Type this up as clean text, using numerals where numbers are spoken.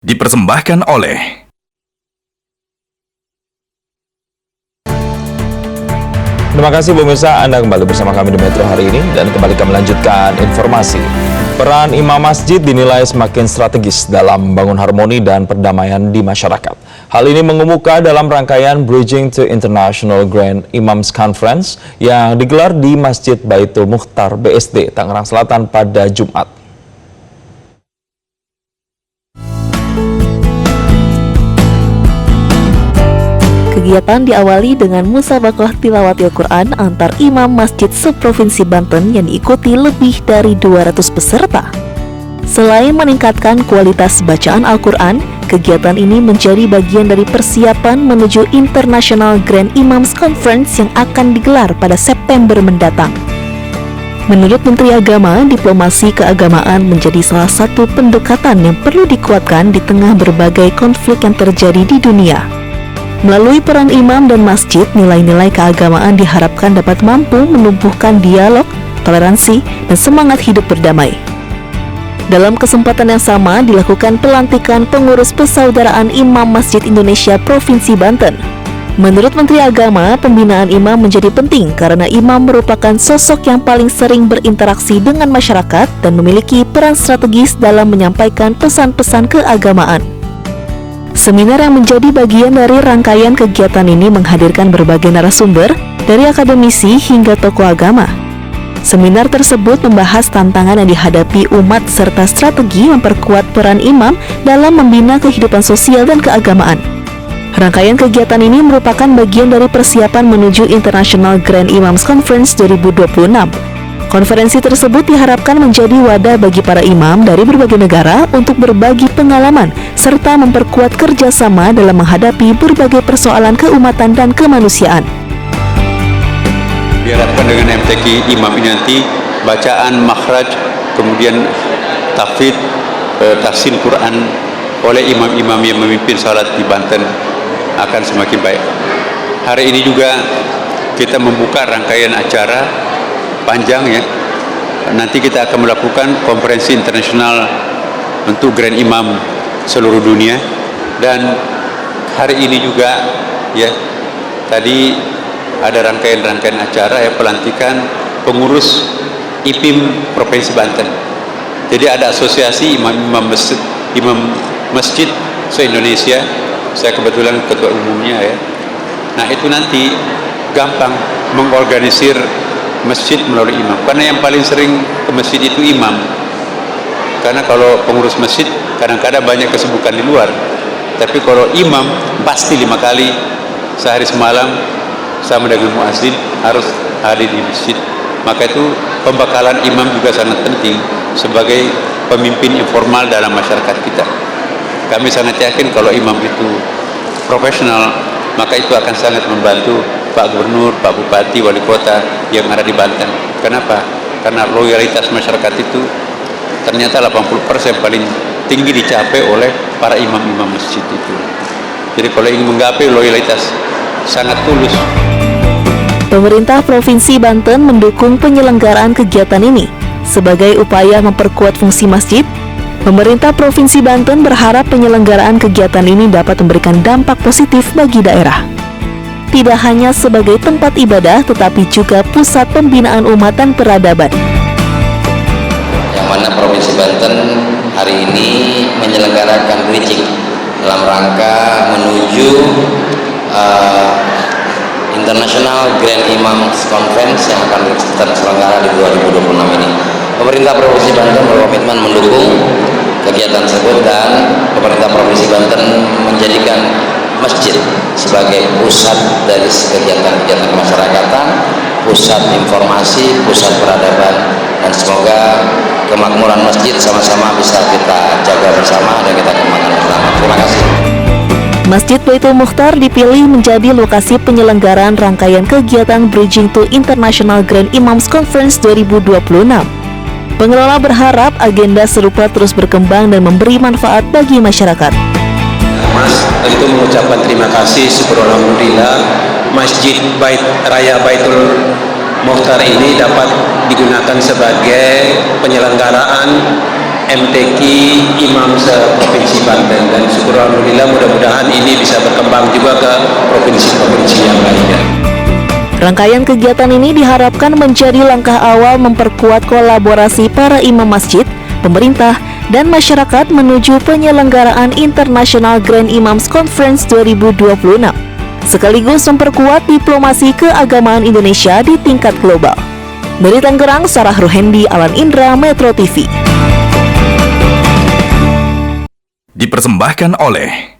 Dipersembahkan oleh Terima kasih pemirsa, Anda kembali bersama kami di Metro hari ini dan kembali kami lanjutkan informasi. Peran imam masjid dinilai semakin strategis dalam membangun harmoni dan perdamaian di masyarakat. Hal ini mengemuka dalam rangkaian Bridging to International Grand Imams Conference yang digelar di Masjid Baitul Mukhtar BSD, Tangerang Selatan pada Jumat. Kegiatan diawali dengan musabaqah tilawat Al-Quran antar imam masjid seprovinsi Banten yang diikuti lebih dari 200 peserta. Selain meningkatkan kualitas bacaan Al-Quran, kegiatan ini menjadi bagian dari persiapan menuju International Grand Imams Conference yang akan digelar pada September mendatang. Menurut Menteri Agama, diplomasi keagamaan menjadi salah satu pendekatan yang perlu dikuatkan di tengah berbagai konflik yang terjadi di dunia. Melalui peran imam dan masjid, nilai-nilai keagamaan diharapkan dapat mampu menumbuhkan dialog, toleransi, dan semangat hidup berdamai. Dalam kesempatan yang sama, dilakukan pelantikan pengurus persaudaraan Imam Masjid Indonesia Provinsi Banten. Menurut Menteri Agama, pembinaan imam menjadi penting karena imam merupakan sosok yang paling sering berinteraksi dengan masyarakat dan memiliki peran strategis dalam menyampaikan pesan-pesan keagamaan. Seminar yang menjadi bagian dari rangkaian kegiatan ini menghadirkan berbagai narasumber, dari akademisi hingga tokoh agama. Seminar tersebut membahas tantangan yang dihadapi umat serta strategi memperkuat peran imam dalam membina kehidupan sosial dan keagamaan. Rangkaian kegiatan ini merupakan bagian dari persiapan menuju International Grand Imams Conference 2026. Konferensi tersebut diharapkan menjadi wadah bagi para imam dari berbagai negara untuk berbagi pengalaman serta memperkuat kerjasama dalam menghadapi berbagai persoalan keumatan dan kemanusiaan. Diharapkan dengan MTQ imam ini nanti bacaan makhraj, kemudian tahfidz, tafsir Quran oleh imam-imam yang memimpin salat di Banten akan semakin baik. Hari ini juga kita membuka rangkaian acara panjang ya. Nanti kita akan melakukan konferensi internasional untuk Grand Imam seluruh dunia, dan hari ini juga ya tadi ada rangkaian acara ya, pelantikan pengurus IPIM Provinsi Banten. Jadi ada asosiasi imam masjid se-Indonesia. Saya kebetulan ketua umumnya ya. Nah, itu nanti gampang mengorganisir masjid melalui imam, karena yang paling sering ke masjid itu imam. Karena kalau pengurus masjid kadang-kadang banyak kesibukan di luar, tapi kalau imam pasti 5 kali sehari semalam sama dengan muazzin harus hadir di masjid. Maka itu pembekalan imam juga sangat penting sebagai pemimpin informal dalam masyarakat kita. Kami sangat yakin kalau imam itu profesional, maka itu akan sangat membantu Pak Gubernur, Pak Bupati, Wali Kota yang ada di Banten. Kenapa? Karena loyalitas masyarakat itu ternyata 80% paling tinggi dicapai oleh para imam-imam masjid itu. Jadi kalau ingin menggapai loyalitas sangat tulus. Pemerintah Provinsi Banten mendukung penyelenggaraan kegiatan ini. Sebagai upaya memperkuat fungsi masjid, pemerintah Provinsi Banten berharap penyelenggaraan kegiatan ini dapat memberikan dampak positif bagi daerah. Tidak hanya sebagai tempat ibadah, tetapi juga pusat pembinaan umat dan peradaban. Yang mana Provinsi Banten hari ini menyelenggarakan bridging dalam rangka menuju International Grand Imams Conference yang akan terselenggara di 2026 ini. Pemerintah Provinsi Banten berkomitmen mendukung kegiatan tersebut, dan pemerintah Provinsi Banten menjadikan masjid sebagai pusat dari kegiatan-kegiatan kemasyarakatan, pusat informasi, pusat peradaban, dan semoga kemakmuran masjid sama-sama bisa kita jaga bersama dan kita kembangkan bersama. Terima kasih. Masjid Baitul Mukhtar dipilih menjadi lokasi penyelenggaraan rangkaian kegiatan Bridging to International Grand Imams Conference 2026. Pengelola berharap agenda serupa terus berkembang dan memberi manfaat bagi masyarakat. Mas tentu mengucapkan terima kasih, alhamdulillah Masjid Raya Baitul Mukhtar ini dapat digunakan sebagai penyelenggaraan MTQ Imam se-Provinsi Banten, dan syukur alhamdulillah mudah-mudahan ini bisa berkembang juga ke provinsi-provinsi yang lainnya. Rangkaian kegiatan ini diharapkan menjadi langkah awal memperkuat kolaborasi para imam masjid, pemerintah, dan masyarakat menuju penyelenggaraan International Grand Imams Conference 2026, sekaligus memperkuat diplomasi keagamaan Indonesia di tingkat global. Dari Tangerang, Sarah Ruhendi, Alan Indra, Metro TV. Dipersembahkan oleh